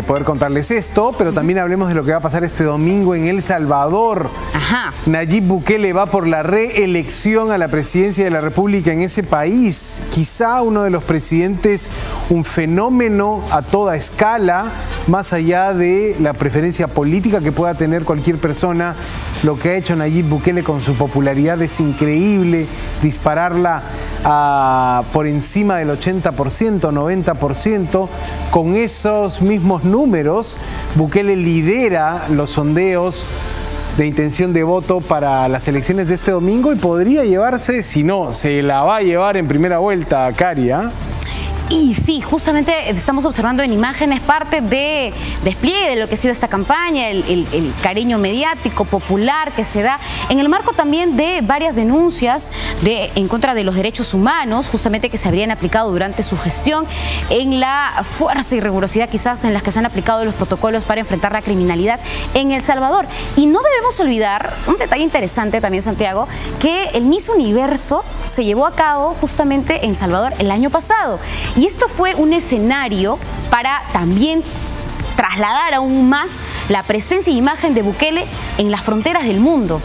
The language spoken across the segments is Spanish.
Poder contarles esto, pero también hablemos de lo que va a pasar este domingo en El Salvador. Nayib Bukele va por la reelección a la presidencia de la República en ese país. Quizá uno de los presidentes, un fenómeno a toda escala, más allá de la preferencia política que pueda tener cualquier persona. Lo que ha hecho Nayib Bukele con su popularidad es increíble, dispararla por encima del 80%, 90%, con esos mismos números. Bukele lidera los sondeos de intención de voto para las elecciones de este domingo y podría llevarse, si no, se la va a llevar en primera vuelta a Caria. Y sí, justamente estamos observando en imágenes parte de despliegue de lo que ha sido esta campaña, el cariño mediático, popular que se da, en el marco también de varias denuncias en contra de los derechos humanos, justamente que se habrían aplicado durante su gestión, en la fuerza y rigurosidad quizás en las que se han aplicado los protocolos para enfrentar la criminalidad en El Salvador. Y no debemos olvidar un detalle interesante también, Santiago, que el Miss Universo se llevó a cabo justamente en Salvador el año pasado. Y esto fue un escenario para también trasladar aún más la presencia e imagen de Bukele en las fronteras del mundo.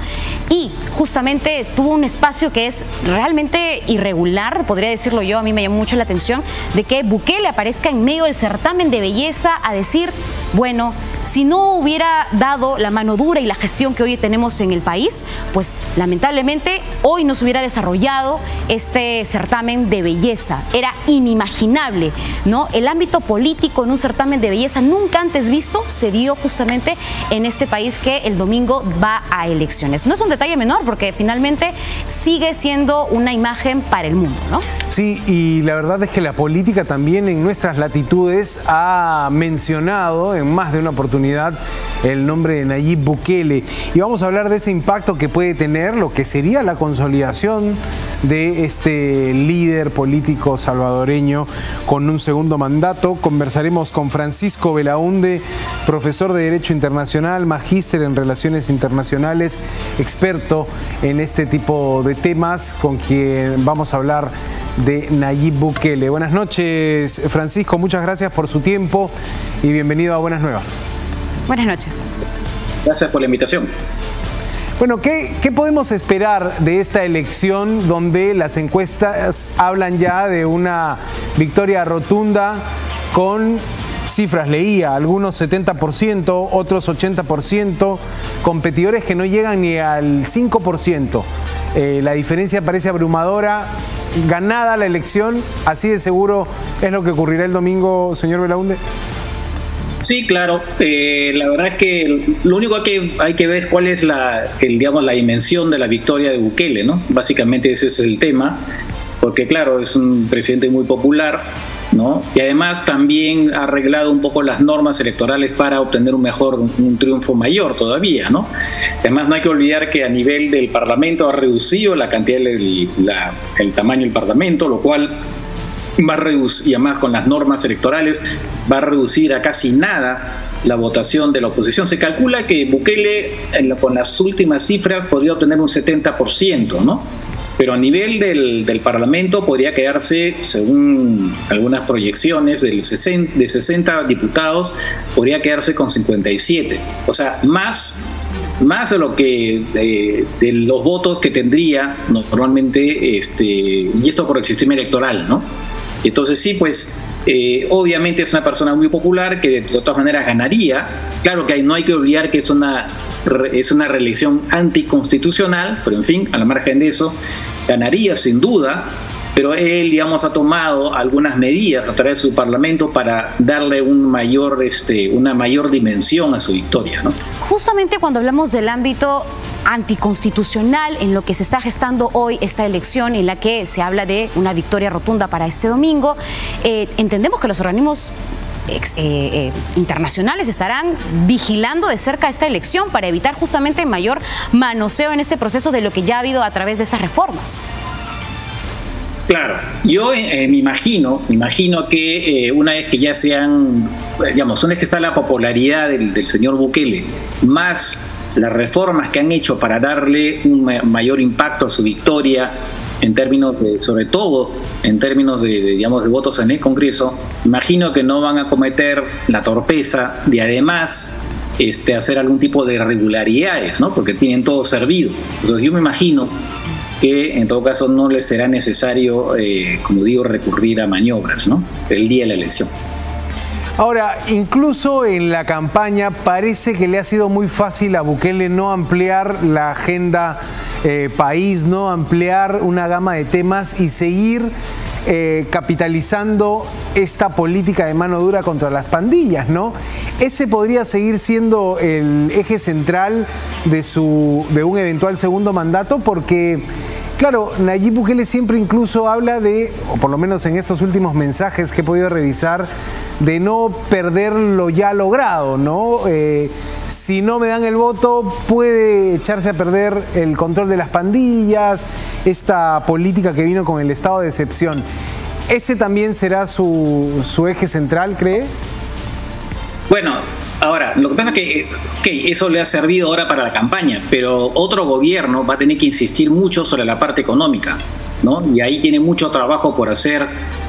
Y justamente tuvo un espacio que es realmente irregular, podría decirlo yo. A mí me llamó mucho la atención de que Bukele aparezca en medio del certamen de belleza a decir, bueno, si no hubiera dado la mano dura y la gestión que hoy tenemos en el país, pues lamentablemente hoy no se hubiera desarrollado este certamen de belleza. Era inimaginable, ¿no? El ámbito político en un certamen de belleza nunca antes visto se dio justamente en este país que el domingo va a elecciones. No es un detalle menor porque finalmente sigue siendo una imagen para el mundo, ¿no? Sí, y la verdad es que la política también en nuestras latitudes ha mencionado en más de una oportunidad el nombre de Nayib Bukele. Y vamos a hablar de ese impacto que puede tener lo que sería la consolidación de este líder político salvadoreño con un segundo mandato. Conversaremos con Francisco Belaunde, profesor de Derecho Internacional, magíster en Relaciones Internacionales, experto en este tipo de temas, con quien vamos a hablar de Nayib Bukele. Buenas noches, Francisco, muchas gracias por su tiempo y bienvenido a Buenas Nuevas. Buenas noches. Gracias por la invitación. Bueno, ¿qué podemos esperar de esta elección donde las encuestas hablan ya de una victoria rotunda con cifras, leía, algunos 70%, otros 80%, competidores que no llegan ni al 5%? La diferencia parece abrumadora. Ganada la elección, ¿así de seguro es lo que ocurrirá el domingo, señor Belaunde? Sí, claro. La verdad es que lo único que hay que ver cuál es la dimensión de la victoria de Bukele, ¿no? Básicamente ese es el tema, porque claro, es un presidente muy popular, ¿no? Y además también ha arreglado un poco las normas electorales para obtener un triunfo mayor todavía, ¿no? Además no hay que olvidar que a nivel del Parlamento ha reducido la cantidad, el tamaño del Parlamento, lo cual va a reducir, y además con las normas electorales va a reducir a casi nada la votación de la oposición. Se calcula que Bukele, con las últimas cifras, podría obtener un 70%, ¿no? Pero a nivel del Parlamento podría quedarse, según algunas proyecciones, de 60 diputados, podría quedarse con 57. O sea, más de lo que de los votos que tendría normalmente, y esto por el sistema electoral, ¿no? Entonces sí, pues obviamente es una persona muy popular que de todas maneras ganaría. Claro que no hay que olvidar que es una reelección anticonstitucional, pero en fin, a la margen de eso, ganaría sin duda. Pero él, digamos, ha tomado algunas medidas a través de su parlamento para darle una mayor dimensión a su victoria, ¿no? Justamente cuando hablamos del ámbito anticonstitucional en lo que se está gestando hoy esta elección, en la que se habla de una victoria rotunda para este domingo, entendemos que los organismos internacionales estarán vigilando de cerca esta elección para evitar justamente mayor manoseo en este proceso de lo que ya ha habido a través de esas reformas. Claro, yo me imagino que una vez que ya una vez que está la popularidad del señor Bukele, más las reformas que han hecho para darle un mayor impacto a su victoria en términos de, sobre todo en términos digamos, de votos en el Congreso, imagino que no van a cometer la torpeza de además hacer algún tipo de irregularidades, ¿no? Porque tienen todo servido. Entonces yo me imagino que en todo caso no les será necesario, como digo, recurrir a maniobras, ¿no? El día de la elección. Ahora, incluso en la campaña parece que le ha sido muy fácil a Bukele no ampliar la agenda país, no ampliar una gama de temas y seguir capitalizando esta política de mano dura contra las pandillas, ¿no? Ese podría seguir siendo el eje central de un eventual segundo mandato, porque claro, Nayib Bukele siempre incluso habla de, o por lo menos en estos últimos mensajes que he podido revisar, de no perder lo ya logrado, ¿no? Si no me dan el voto, puede echarse a perder el control de las pandillas, esta política que vino con el estado de excepción. ¿Ese también será su eje central, cree? Bueno, ahora, lo que pasa es que eso le ha servido ahora para la campaña, pero otro gobierno va a tener que insistir mucho sobre la parte económica, ¿no? Y ahí tiene mucho trabajo por hacer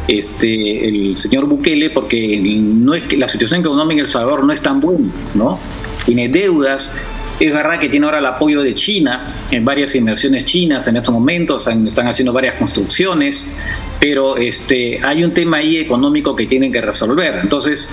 el señor Bukele, porque no es que la situación económica en El Salvador no es tan buena, ¿no? Tiene deudas. Es verdad que tiene ahora el apoyo de China en varias inversiones chinas en estos momentos, están haciendo varias construcciones, pero hay un tema ahí económico que tienen que resolver. Entonces,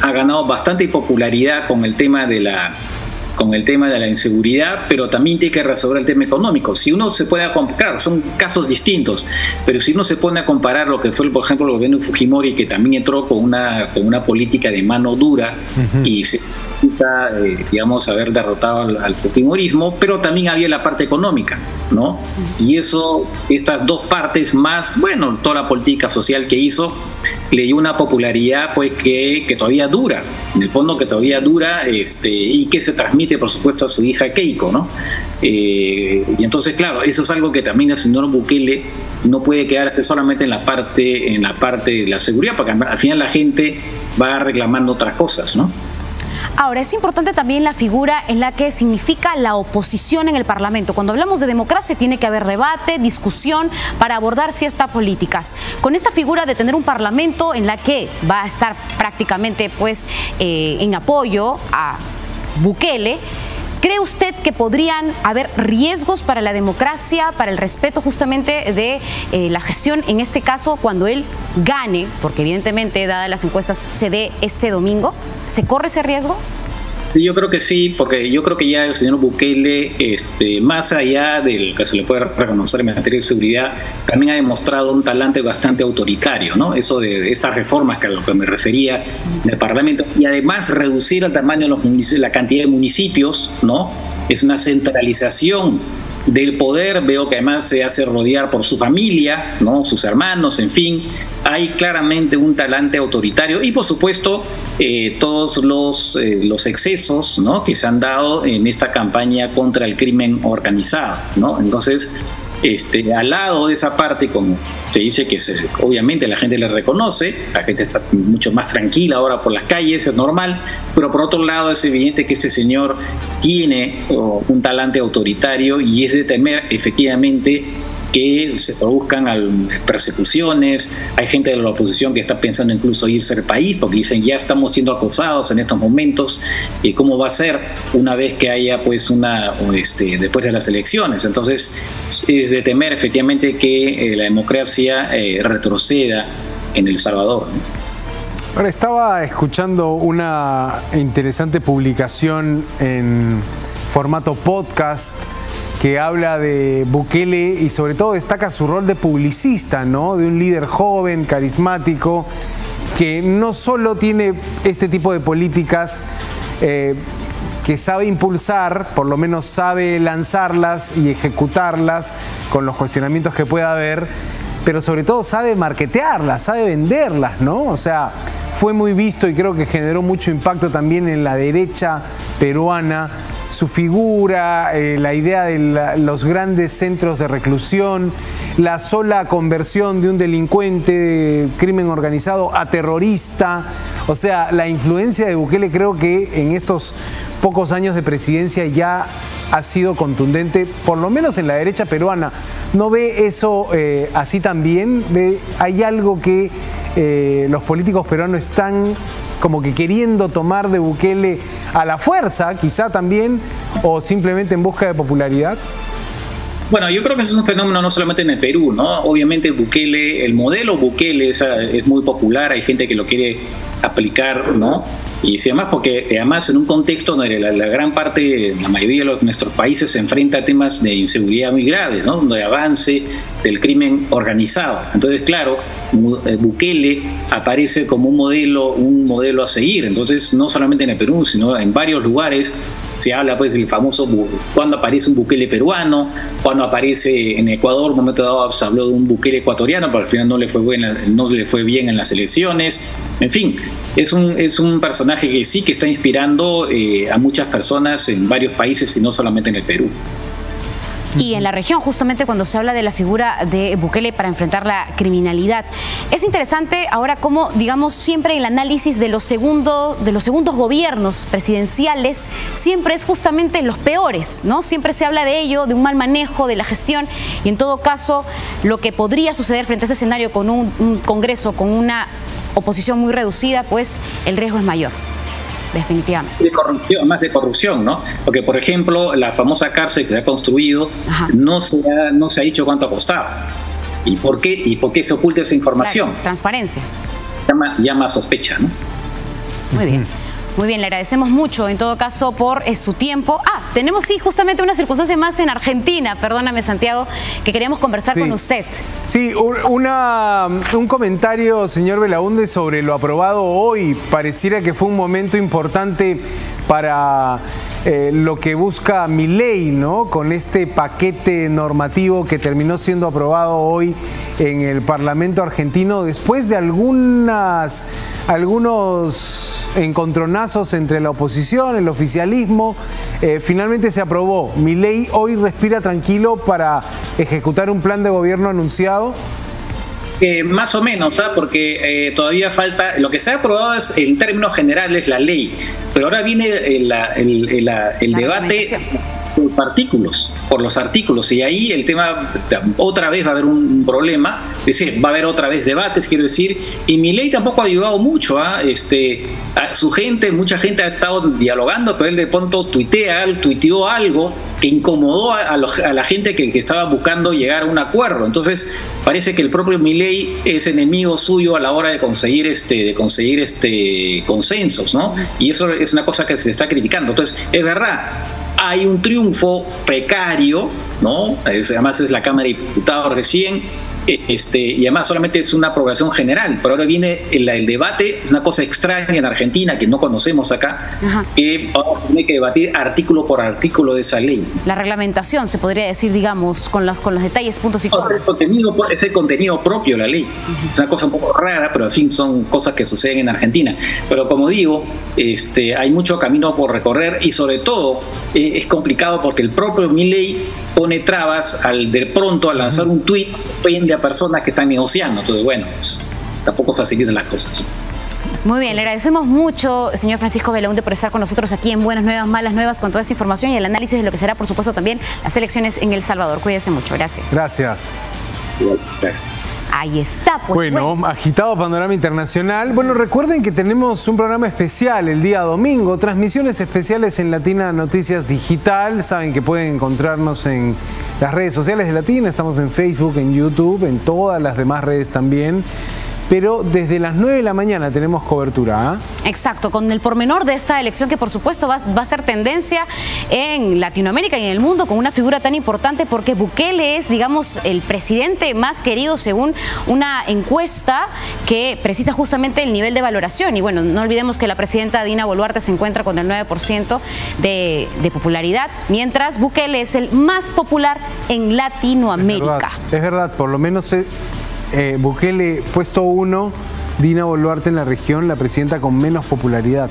ha ganado bastante popularidad con el tema de la inseguridad, pero también tiene que resolver el tema económico. Si uno se puede comparar, son casos distintos, pero si uno se pone a comparar lo que fue, por ejemplo, el gobierno de Fujimori, que también entró con una política de mano dura y se digamos, haber derrotado al fujimorismo, pero también había la parte económica, ¿no? Y estas dos partes más, bueno, toda la política social que hizo, le dio una popularidad pues que todavía dura, en el fondo que todavía dura, y que se transmite, por supuesto, a su hija Keiko, ¿no? Y entonces, claro, eso es algo que también el señor Bukele no puede quedar solamente en la parte de la seguridad, porque al final la gente va reclamando otras cosas, ¿no? Ahora, es importante también la figura en la que significa la oposición en el Parlamento. Cuando hablamos de democracia tiene que haber debate, discusión para abordar ciertas políticas. Con esta figura de tener un Parlamento en la que va a estar prácticamente pues en apoyo a Bukele, ¿cree usted que podrían haber riesgos para la democracia, para el respeto justamente de la gestión, en este caso cuando él gane, porque evidentemente, dadas las encuestas, se dé este domingo? ¿Se corre ese riesgo? Yo creo que sí, porque yo creo que ya el señor Bukele, más allá de lo que se le puede reconocer en materia de seguridad, también ha demostrado un talante bastante autoritario, ¿no? Eso de estas reformas que a lo que me refería del Parlamento, y además reducir el tamaño de los municipios, la cantidad de municipios, ¿no? Es una centralización del poder. Veo que además se hace rodear por su familia, ¿no? Sus hermanos, en fin. Hay claramente un talante autoritario y, por supuesto, todos los excesos, ¿no? Que se han dado en esta campaña contra el crimen organizado, ¿no? Entonces, al lado de esa parte, como se dice que obviamente la gente le reconoce, la gente está mucho más tranquila ahora por las calles, es normal, pero por otro lado es evidente que este señor tiene un talante autoritario y es de temer efectivamente que se produzcan persecuciones. Hay gente de la oposición que está pensando incluso irse del país porque dicen ya estamos siendo acosados en estos momentos, ¿cómo va a ser una vez que haya pues después de las elecciones? Entonces es de temer efectivamente que la democracia retroceda en El Salvador, ¿no? Ahora, estaba escuchando una interesante publicación en formato podcast que habla de Bukele y sobre todo destaca su rol de publicista, ¿no? De un líder joven, carismático, que no solo tiene este tipo de políticas que sabe impulsar, por lo menos sabe lanzarlas y ejecutarlas con los cuestionamientos que pueda haber, pero sobre todo sabe marketearlas, sabe venderlas, ¿no? O sea, fue muy visto y creo que generó mucho impacto también en la derecha peruana su figura, la idea de los grandes centros de reclusión, la sola conversión de un delincuente de crimen organizado a terrorista. O sea, la influencia de Bukele creo que en estos pocos años de presidencia ya ha sido contundente, por lo menos en la derecha peruana. ¿No ve eso así también? ¿Hay algo que los políticos peruanos están como que queriendo tomar de Bukele a la fuerza, quizá también, o simplemente en busca de popularidad? Bueno, yo creo que eso es un fenómeno no solamente en el Perú, ¿no? Obviamente Bukele, el modelo Bukele es muy popular, hay gente que lo quiere aplicar, ¿no? Y además porque además en un contexto donde la gran parte, la mayoría de nuestros países se enfrenta a temas de inseguridad muy graves, ¿no? De avance del crimen organizado. Entonces, claro, Bukele aparece como un modelo a seguir. Entonces, no solamente en el Perú, sino en varios lugares se habla pues del famoso cuando aparece un Bukele peruano, cuando aparece en Ecuador, un momento dado se habló de un Bukele ecuatoriano, pero al final no le fue bien en las elecciones. En fin, es un personaje que sí que está inspirando a muchas personas en varios países y no solamente en el Perú. Y en la región, justamente cuando se habla de la figura de Bukele para enfrentar la criminalidad. Es interesante ahora cómo, digamos, siempre el análisis de los segundos gobiernos presidenciales siempre es justamente los peores, ¿no? Siempre se habla de ello, de un mal manejo, de la gestión, y en todo caso, lo que podría suceder frente a ese escenario con un Congreso, con una oposición muy reducida, pues el riesgo es mayor. Definitivamente. Más de corrupción, ¿no? Porque, por ejemplo, la famosa cárcel que se ha construido no se ha dicho cuánto ha costado. ¿Y por qué se oculta esa información? Claro, transparencia. Llama a sospecha, ¿no? Muy bien. Muy bien, le agradecemos mucho en todo caso por su tiempo. Tenemos justamente una circunstancia más en Argentina, perdóname Santiago, que queríamos conversar con usted. Sí, un comentario, señor Belaúnde, sobre lo aprobado hoy. Pareciera que fue un momento importante para lo que busca Milei, ¿no? Con este paquete normativo que terminó siendo aprobado hoy en el Parlamento argentino, después de algunos encontronazos entre la oposición, el oficialismo. Finalmente se aprobó. Milei hoy respira tranquilo para ejecutar un plan de gobierno anunciado. Más o menos, porque todavía falta, lo que se ha aprobado es en términos generales la ley, pero ahora viene el debate por los artículos, y ahí el tema, otra vez va a haber un problema, es decir, va a haber otra vez debates, quiero decir, y Milei tampoco ha ayudado mucho, a su gente, mucha gente ha estado dialogando, pero él de pronto tuiteó algo que incomodó a la gente que estaba buscando llegar a un acuerdo. Entonces parece que el propio Milei es enemigo suyo a la hora de conseguir consensos, ¿no? Y eso es una cosa que se está criticando. Entonces, es verdad, hay un triunfo precario, ¿no? Además es la Cámara de Diputados recién, y además solamente es una aprobación general, pero ahora viene el debate, es una cosa extraña en Argentina que no conocemos acá, que ahora tiene que debatir artículo por artículo de esa ley. La reglamentación, se podría decir, digamos, con los detalles, puntos y comas. Es el contenido propio de la ley. Es una cosa un poco rara, pero en fin, son cosas que suceden en Argentina. Pero como digo, hay mucho camino por recorrer, y sobre todo es complicado porque el propio Milei pone trabas de pronto al lanzar un tuit a personas que están negociando. Entonces, bueno, pues, tampoco facilitan las cosas. Muy bien, le agradecemos mucho, señor Francisco Belaúnde, por estar con nosotros aquí en Buenas Nuevas, Malas Nuevas, con toda esta información y el análisis de lo que será, por supuesto, también las elecciones en El Salvador. Cuídese mucho. Gracias. Gracias. Gracias. Ahí está, pues. Bueno, agitado panorama internacional. Bueno, recuerden que tenemos un programa especial el día domingo, transmisiones especiales en Latina Noticias Digital. Saben que pueden encontrarnos en las redes sociales de Latina, estamos en Facebook, en YouTube, en todas las demás redes también. Pero desde las 9 de la mañana tenemos cobertura. Exacto, con el pormenor de esta elección que por supuesto va a ser tendencia en Latinoamérica y en el mundo, con una figura tan importante, porque Bukele es, digamos, el presidente más querido según una encuesta que precisa justamente el nivel de valoración. Y bueno, no olvidemos que la presidenta Dina Boluarte se encuentra con el 9% de popularidad, mientras Bukele es el más popular en Latinoamérica. Es verdad, por lo menos Bukele puesto 1 Dina Boluarte en la región, la presidenta con menos popularidad.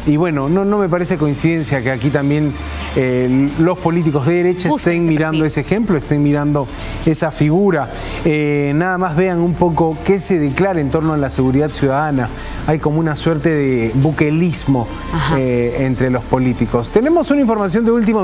Y bueno, no me parece coincidencia que aquí también los políticos de derecha estén mirando ese ejemplo, estén mirando esa figura. Nada más vean un poco qué se declara en torno a la seguridad ciudadana. Hay como una suerte de buquelismo entre los políticos. Tenemos una información de último minuto.